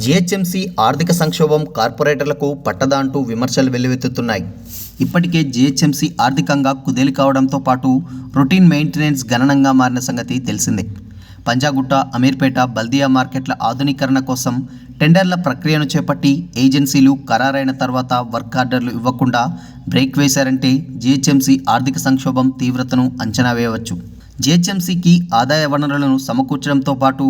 GHMC ఆర్థిక సంక్షోభం కార్పొరేటర్లకు పట్టదా అంటూ విమర్శలు వెల్లువెత్తుతున్నాయి. ఇప్పటికే జీహెచ్ఎంసీ ఆర్థికంగా కుదేలు కావడంతో పాటు రొటీన్ మెయింటెనెన్స్ గణనంగా మారిన సంగతి తెలిసిందే. పంజాగుట్ట, అమీర్పేట, బల్దియా మార్కెట్ల ఆధునీకరణ కోసం టెండర్ల ప్రక్రియను చేపట్టి ఏజెన్సీలు ఖరారైన తర్వాత వర్క్ ఆర్డర్లు ఇవ్వకుండా బ్రేక్ వేశారంటే జీహెచ్ఎంసీ ఆర్థిక సంక్షోభం తీవ్రతను అంచనా వేయవచ్చు. జీహెచ్ఎంసీకి ఆదాయ వనరులను సమకూర్చడంతో పాటు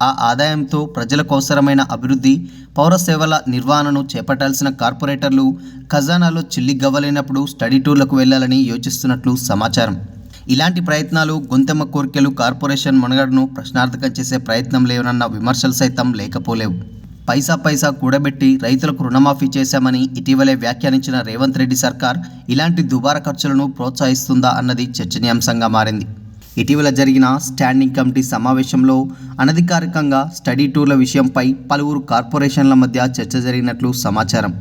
ఆ ఆదాయంతో ప్రజలకు అవసరమైన అభివృద్ధి, పౌర సేవల నిర్వహణను చేపట్టాల్సిన కార్పొరేటర్లు ఖజానాలో చిల్లిగవ్వలేనప్పుడు స్టడీ టూర్లకు వెళ్లాలని యోచిస్తున్నట్లు సమాచారం. ఇలాంటి ప్రయత్నాలు గొంతెమ్మ కోరికలు కార్పొరేషన్ మనుగడను ప్రశ్నార్థకం చేసే ప్రయత్నం లేవనన్న విమర్శలు సైతం లేకపోలేవు. పైసా కూడబెట్టి రైతులకు రుణమాఫీ చేశామని ఇటీవలే వ్యాఖ్యానించిన రేవంత్ రెడ్డి సర్కార్ ఇలాంటి దుబారా ఖర్చులను ప్రోత్సహిస్తుందా అన్నది చర్చనీయాంశంగా మారింది. ఇటీవల జరిగిన స్టాండింగ్ కమిటీ సమావేశంలో అనధికారికంగా స్టడీ టూర్ల విషయంపై పలువురు కార్పొరేషన్ల మధ్య చర్చ జరిగినట్లు సమాచారం.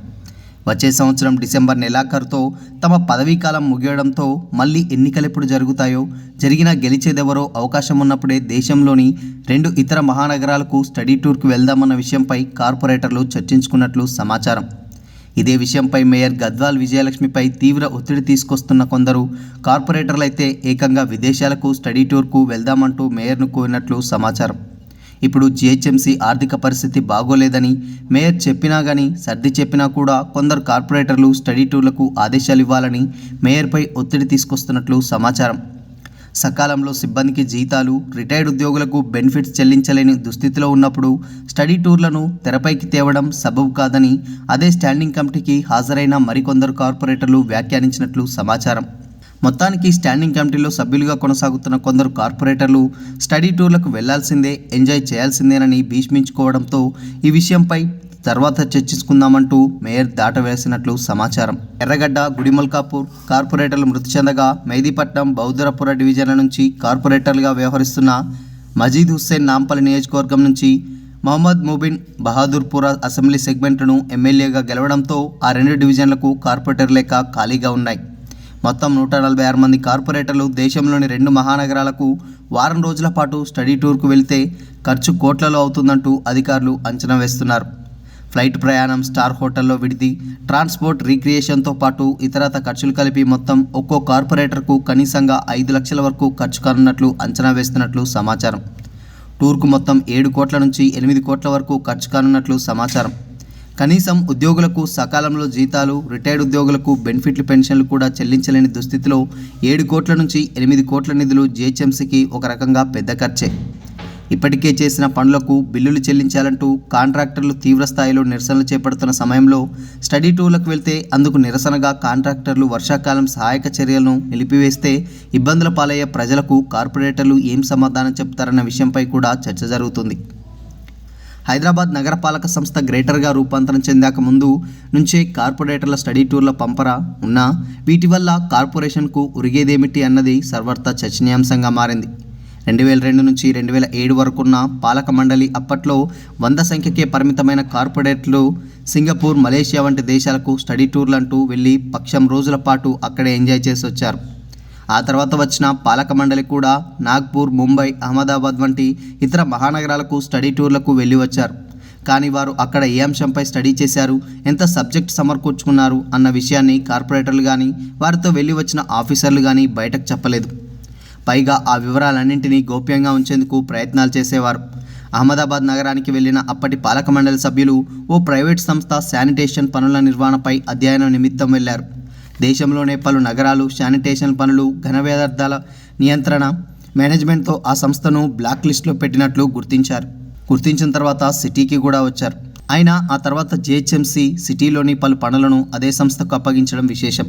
వచ్చే సంవత్సరం డిసెంబర్ నెలాఖరుతో తమ పదవీకాలం ముగియడంతో మళ్ళీ ఎన్నికలెప్పుడు జరుగుతాయో, జరిగినా గెలిచేదెవరో అవకాశం ఉన్నప్పుడే దేశంలోని 2 ఇతర మహానగరాలకు స్టడీ టూర్కు వెళ్దామన్న విషయంపై కార్పొరేటర్లు చర్చించుకున్నట్లు సమాచారం. ఇదే విషయంపై మేయర్ గద్వాల్ విజయలక్ష్మిపై తీవ్ర ఒత్తిడి తీసుకొస్తున్న కొందరు కార్పొరేటర్లైతే ఏకంగా విదేశాలకు స్టడీ టూర్కు వెళ్దామంటూ మేయర్ను కోరినట్లు సమాచారం. ఇప్పుడు జీహెచ్ఎంసీ ఆర్థిక పరిస్థితి బాగోలేదని మేయర్ చెప్పినా కానీ సర్ది చెప్పినా కూడా కొందరు కార్పొరేటర్లు స్టడీ టూర్లకు ఆదేశాలు ఇవ్వాలని మేయర్పై ఒత్తిడి తీసుకొస్తున్నట్లు సమాచారం. సకాలంలో సిబ్బందికి జీతాలు, రిటైర్డ్ ఉద్యోగులకు బెనిఫిట్స్ చెల్లించలేని దుస్థితిలో ఉన్నప్పుడు స్టడీ టూర్లను తెరపైకి తేవడం సబబు కాదని అదే స్టాండింగ్ కమిటీకి హాజరైన మరికొందరు కార్పొరేటర్లు వ్యాఖ్యానించినట్లు సమాచారం. మొత్తానికి స్టాండింగ్ కమిటీలో సభ్యులుగా కొనసాగుతున్న కొందరు కార్పొరేటర్లు స్టడీ టూర్లకు వెళ్లాల్సిందే, ఎంజాయ్ చేయాల్సిందేనని భీష్మించుకోవడంతో ఈ విషయంపై తర్వాత చర్చించుకుందామంటూ మేయర్ దాటవేసినట్లు సమాచారం. ఎర్రగడ్డ, గుడిమల్కాపూర్ కార్పొరేటర్లు మృతి చెందగా మెహదీపట్నం, బౌద్ధరపుర డివిజన్ల నుంచి కార్పొరేటర్లుగా వ్యవహరిస్తున్న మజీద్ హుస్సేన్ నాంపల్లి నియోజకవర్గం నుంచి, మహమ్మద్ ముబిన్ బహాదూర్పుర అసెంబ్లీ సెగ్మెంట్ను ఎమ్మెల్యేగా గెలవడంతో ఆ 2 డివిజన్లకు కార్పొరేటర్ లేక ఖాళీగా ఉన్నాయి. మొత్తం 146 మంది కార్పొరేటర్లు దేశంలోని 2 మహానగరాలకు వారం రోజుల పాటు స్టడీ టూర్కు వెళితే ఖర్చు కోట్లలో అవుతుందంటూ అధికారులు అంచనా వేస్తున్నారు. ఫ్లైట్ ప్రయాణం, స్టార్ హోటల్లో విడిది, ట్రాన్స్పోర్ట్, రీక్రియేషన్తో పాటు ఇతరత ఖర్చులు కలిపి మొత్తం ఒక్కో కార్పొరేటర్కు కనీసంగా 5 లక్షల వరకు ఖర్చు కానున్నట్లు అంచనా వేస్తున్నట్లు సమాచారం. టూర్కు మొత్తం 7 కోట్ల నుంచి 8 కోట్ల వరకు ఖర్చు కానున్నట్లు సమాచారం. కనీసం ఉద్యోగులకు సకాలంలో జీతాలు, రిటైర్డ్ ఉద్యోగులకు బెనిఫిట్లు, పెన్షన్లు కూడా చెల్లించలేని దుస్థితిలో 7 కోట్ల నుంచి 8 కోట్ల నిధులు జీహెచ్ఎంసీకి ఒక రకంగా పెద్ద ఖర్చే. ఇప్పటికే చేసిన పనులకు బిల్లులు చెల్లించాలంటూ కాంట్రాక్టర్లు తీవ్రస్థాయిలో నిరసనలు చేపడుతున్న సమయంలో స్టడీ టూర్లకు వెళ్తే అందుకు నిరసనగా కాంట్రాక్టర్లు వర్షాకాలం సహాయక చర్యలను నిలిపివేస్తే ఇబ్బందుల పాలయ్యే ప్రజలకు కార్పొరేటర్లు ఏం సమాధానం చెప్తారన్న విషయంపై కూడా చర్చ జరుగుతుంది. హైదరాబాద్ నగరపాలక సంస్థ గ్రేటర్గా రూపాంతరం చెందాక ముందు నుంచే కార్పొరేటర్ల స్టడీ టూర్ల పంపరా ఉన్నా వీటి వల్ల కార్పొరేషన్కు ఉరిగేదేమిటి అన్నది సర్వత్రా చర్చనీయాంశంగా మారింది. 2002 నుంచి 2007 వరకున్న పాలక మండలి అప్పట్లో 100 సంఖ్యకే పరిమితమైన కార్పొరేటర్లు సింగపూర్, మలేషియా వంటి దేశాలకు స్టడీ టూర్లంటూ వెళ్ళి పక్షం రోజుల పాటు అక్కడే ఎంజాయ్ చేసి వచ్చారు. ఆ తర్వాత వచ్చిన పాలక మండలి కూడా నాగ్పూర్, ముంబై, అహ్మదాబాద్ వంటి ఇతర మహానగరాలకు స్టడీ టూర్లకు వెళ్ళి వచ్చారు. కానీ వారు అక్కడ ఏ అంశంపై స్టడీ చేశారు, ఎంత సబ్జెక్ట్ సమకూర్చుకున్నారు అన్న విషయాన్ని కార్పొరేటర్లు కానీ వారితో వెళ్ళి వచ్చిన ఆఫీసర్లు కానీ బయటకు చెప్పలేదు. పైగా ఆ వివరాలన్నింటినీ గోప్యంగా ఉంచేందుకు ప్రయత్నాలు చేసేవారు. అహ్మదాబాద్ నగరానికి వెళ్లిన అప్పటి పాలక మండలి సభ్యులు ఓ ప్రైవేట్ సంస్థ శానిటేషన్ పనుల నిర్వహణపై అధ్యయనం నిమిత్తం వెళ్లారు. దేశంలోనే పలు నగరాలు శానిటేషన్ పనులు, ఘన వ్యర్థాల నియంత్రణ, మేనేజ్మెంట్తో ఆ సంస్థను బ్లాక్ లిస్టులో పెట్టినట్లు గుర్తించిన తర్వాత సిటీకి కూడా వచ్చారు. అయినా ఆ తర్వాత జీహెచ్ఎంసీ సిటీలోని పలు పనులను అదే సంస్థకు అప్పగించడం విశేషం.